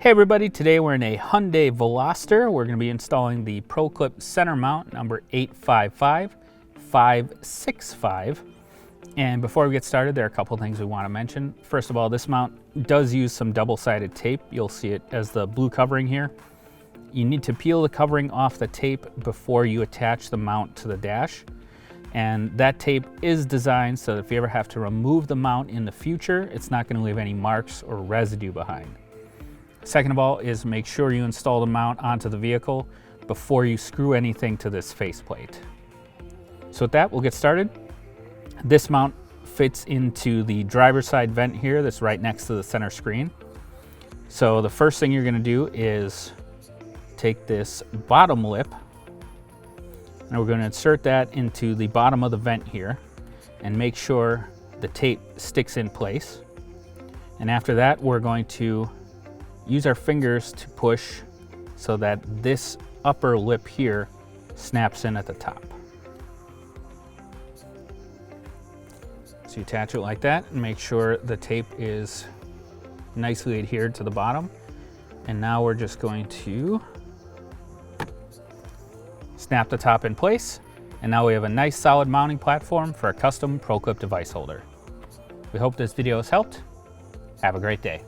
Hey everybody, today we're in a Hyundai Veloster. We're going to be installing the ProClip center mount number 855565. And before we get started, there are a couple things we want to mention. First of all, this mount does use some double-sided tape. You'll see it as the blue covering here. You need to peel the covering off the tape before you attach the mount to the dash. And that tape is designed so that if you ever have to remove the mount in the future, it's not going to leave any marks or residue behind. Second of all is make sure you install the mount onto the vehicle before you screw anything to this faceplate. So with that, we'll get started. This mount fits into the driver's side vent here that's right next to the center screen. So the first thing you're going to do is take this bottom lip and we're going to insert that into the bottom of the vent here and make sure the tape sticks in place. And after that, we're going to use our fingers to push so that this upper lip here snaps in at the top. So you attach it like that and make sure the tape is nicely adhered to the bottom. And now we're just going to snap the top in place. And now we have a nice solid mounting platform for a custom ProClip device holder. We hope this video has helped. Have a great day.